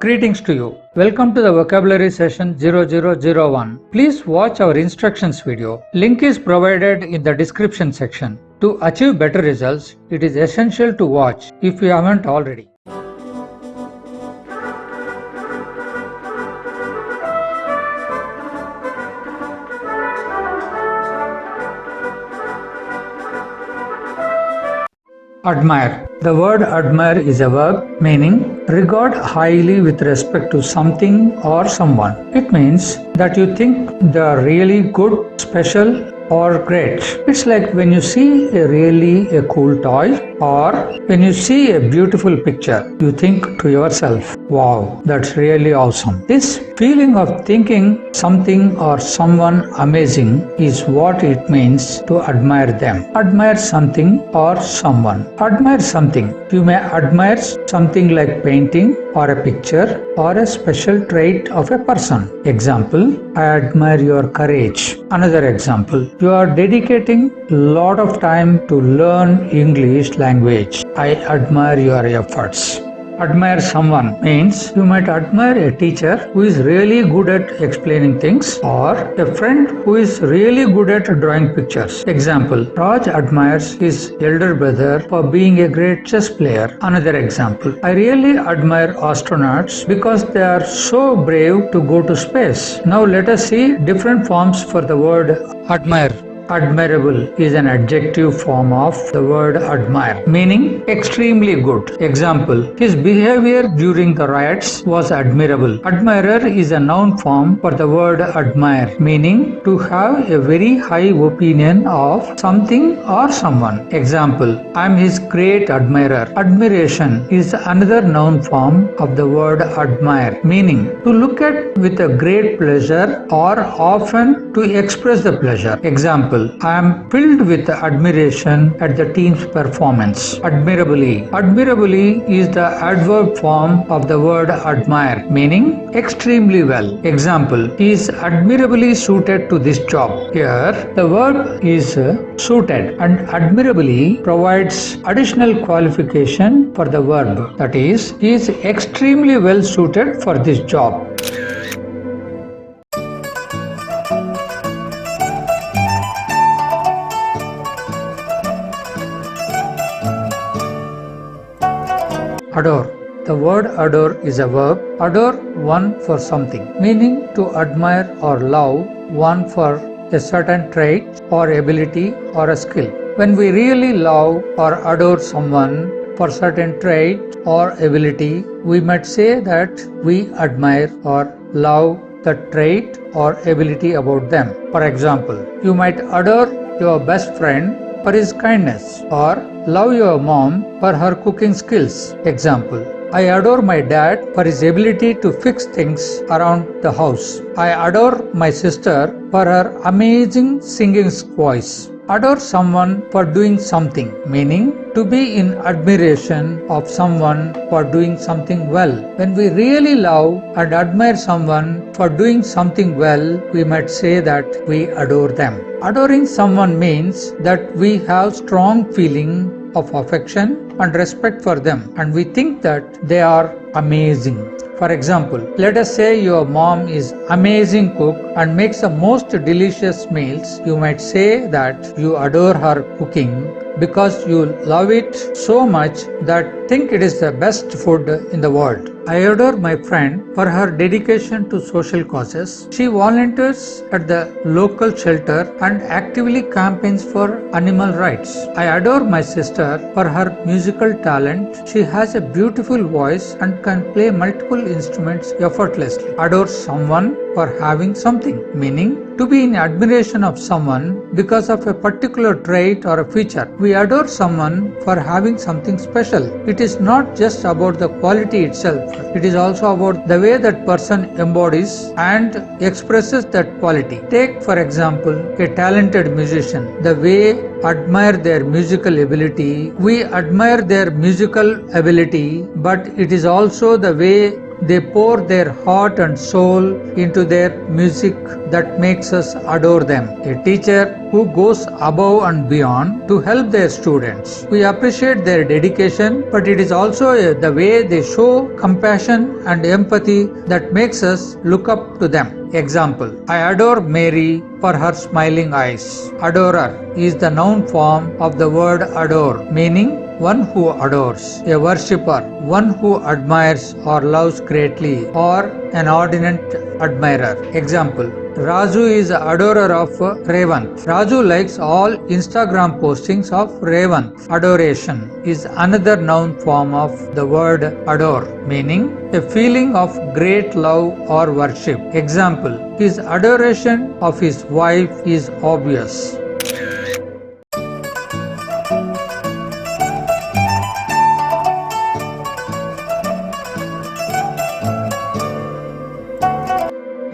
Greetings to you. Welcome to the vocabulary session 0001. Please watch our instructions video. Link is provided in the description section. To achieve better results, it is essential to watch if you haven't already. Admire. The word admire is a verb meaning regard highly with respect to something or someone. It means that you think they are really good, special, or great. It's like when you see a cool toy or when you see a beautiful picture, you think to yourself, wow, that's really awesome. This feeling of thinking something or someone amazing is what it means to admire them. Admire something or someone. Admire something. You may admire something like painting or a picture or a special trait of a person. Example, I admire your courage. Another example, you are dedicating a lot of time to learn English language. I admire your efforts. Admire someone means you might admire a teacher who is really good at explaining things or a friend who is really good at drawing pictures. Example, Raj admires his elder brother for being a great chess player. Another example, I really admire astronauts because they are so brave to go to space. Now let us see different forms for the word admire. Admirable is an adjective form of the word admire, meaning extremely good. Example, his behavior during the riots was admirable. Admirer is a noun form for the word admire, meaning to have a very high opinion of something or someone. Example, I am his great admirer. Admiration is another noun form of the word admire, meaning to look at with a great pleasure or often to express the pleasure. Example, I am filled with admiration at the team's performance. Admirably. Admirably is the adverb form of the word admire, meaning extremely well. Example, he is admirably suited to this job. Here, the verb is suited and admirably provides additional qualification for the verb. That is, he is extremely well suited for this job. Adore. The word adore is a verb. Adore one for something, meaning to admire or love one for a certain trait or ability or a skill. When we really love or adore someone for certain trait or ability, we might say that we admire or love the trait or ability about them. For example, you might adore your best friend for his kindness or love your mom for her cooking skills. Example, I adore my dad for his ability to fix things around the house. I adore my sister for her amazing singing voice. Adore someone for doing something, meaning to be in admiration of someone for doing something well. When we really love and admire someone for doing something well, we might say that we adore them. Adoring someone means that we have strong feeling of affection and respect for them and we think that they are amazing. For example, let us say your mom is amazing cook and makes the most delicious meals. You might say that you adore her cooking because you love it so much that think it is the best food in the world. I adore my friend for her dedication to social causes. She volunteers at the local shelter and actively campaigns for animal rights. I adore my sister for her musical talent. She has a beautiful voice and can play multiple instruments effortlessly. Adore someone for having something, meaning to be in admiration of someone because of a particular trait or a feature. We adore someone for having something special. It is not just about the quality itself. It is also about the way that person embodies and expresses that quality. Take for example a talented musician. The way admire their musical ability. We admire their musical ability, but it is also the way They pour their heart and soul into their music that makes us adore them. A teacher who goes above and beyond to help their students. We appreciate their dedication, but it is also the way they show compassion and empathy that makes us look up to them. Example: I adore Mary for her smiling eyes. Adorer is the noun form of the word adore, meaning one who adores, a worshipper, one who admires or loves greatly, or an ardent admirer. Example: Raju is the adorer of Revanth. Raju likes all Instagram postings of Revanth. Adoration is another noun form of the word adore, meaning a feeling of great love or worship. Example: his adoration of his wife is obvious.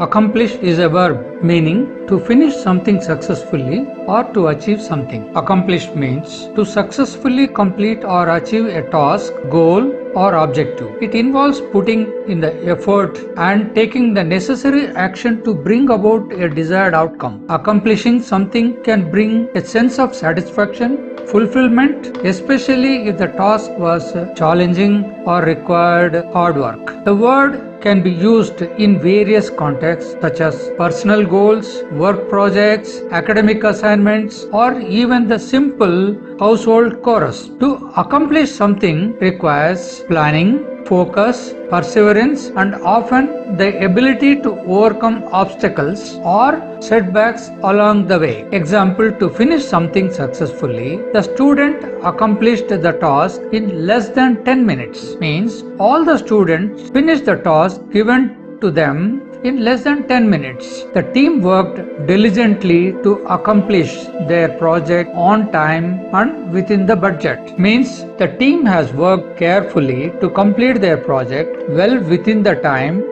Accomplish is a verb meaning to finish something successfully or to achieve something. Accomplish means to successfully complete or achieve a task, goal, or objective. It involves putting in the effort and taking the necessary action to bring about a desired outcome. Accomplishing something can bring a sense of satisfaction, fulfillment, especially if the task was challenging or required hard work. The word can be used in various contexts such as personal goals, work projects, academic assignments, or even the simple household chores. To accomplish something requires planning, focus, perseverance, and often the ability to overcome obstacles or setbacks along the way. Example: to finish something successfully, the student accomplished the task in less than 10 minutes. Means all the students finished the task given to them in less than 10 minutes. The team worked diligently to accomplish their project on time and within the budget. Means the team has worked carefully to complete their project well within the time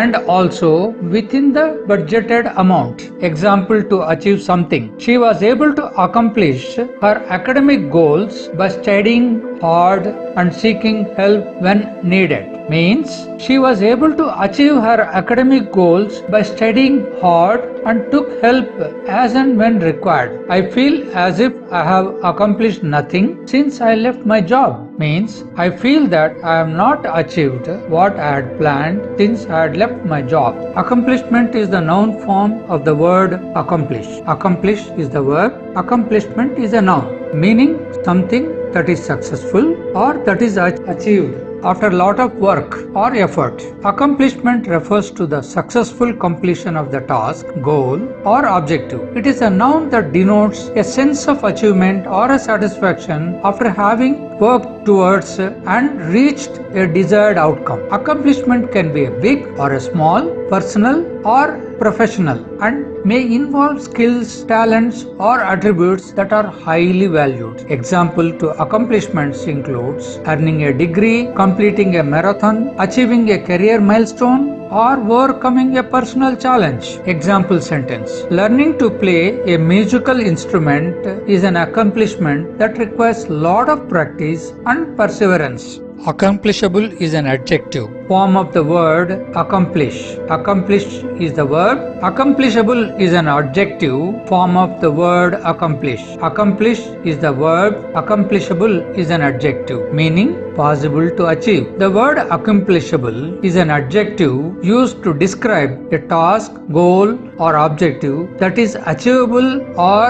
and also within the budgeted amount. Example: to achieve something. She was able to accomplish her academic goals by studying hard and seeking help when needed. Means she was able to achieve her academic goals by studying hard and took help as and when required. I feel as if I have accomplished nothing since I left my job. Means I feel that I have not achieved what I had planned since I had left my job. Accomplishment is the noun form of the word accomplish. Accomplish is the verb. Accomplishment is a noun, meaning something that is successful or that is achieved after a lot of work or effort. Accomplishment refers to the successful completion of the task, goal, or objective. It is a noun that denotes a sense of achievement or a satisfaction after having worked towards and reached a desired outcome. Accomplishment can be a big or a small, personal or professional, and may involve skills, talents, or attributes that are highly valued. Example to accomplishments includes earning a degree, completing a marathon, achieving a career milestone, or overcoming a personal challenge. Example sentence: learning to play a musical instrument is an accomplishment that requires a lot of practice and perseverance. Accomplishable is an adjective form of the word accomplish. Accomplish is the verb. Accomplishable is an adjective form of the word accomplish. Accomplish is the verb. Accomplishable is an adjective meaning possible to achieve. The word accomplishable is an adjective used to describe a task, goal, or objective that is achievable or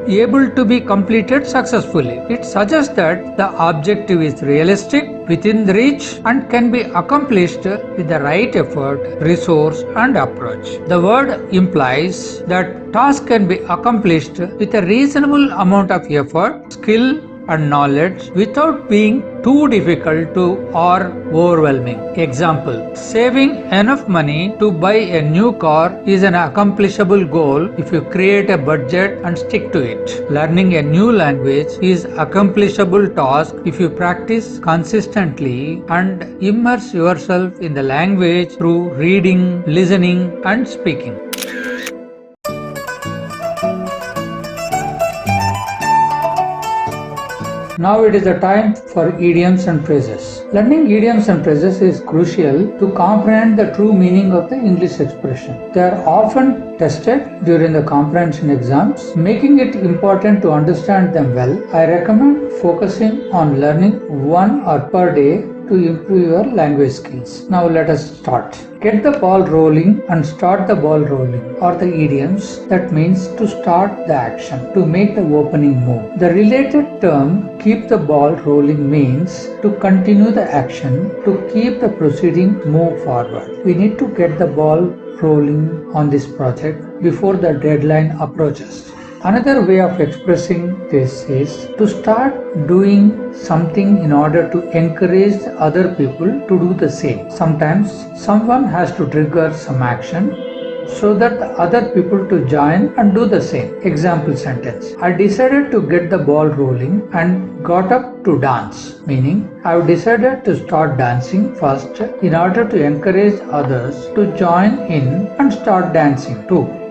able to be completed successfully. It suggests that the objective is realistic, within reach, and can be accomplished with the right effort, resource, and approach. The word implies that task can be accomplished with a reasonable amount of effort, skill, and knowledge without being too difficult to or overwhelming. Example: saving enough money to buy a new car is an accomplishable goal if you create a budget and stick to it. Learning a new language is accomplishable task if you practice consistently and immerse yourself in the language through reading, listening, and speaking. Now it is the time for idioms and phrases. Learning idioms and phrases is crucial to comprehend the true meaning of the English expression. They are often tested during the comprehension exams, making it important to understand them well. I recommend focusing on learning one or per day to improve your language skills. Now let us start. Get the ball rolling and start the ball rolling or the idioms. That means to start the action, to make the opening move. The related term keep the ball rolling means to continue the action, to keep the proceeding move forward. We need to get the ball rolling on this project before the deadline approaches. Another way of expressing this is to start doing something in order to encourage other people to do the same. Sometimes someone has to trigger some action so that the other people to join and do the same. Example sentence. I decided to get the ball rolling and got up to dance. Meaning, I have decided to start dancing first in order to encourage others to join in and start dancing too.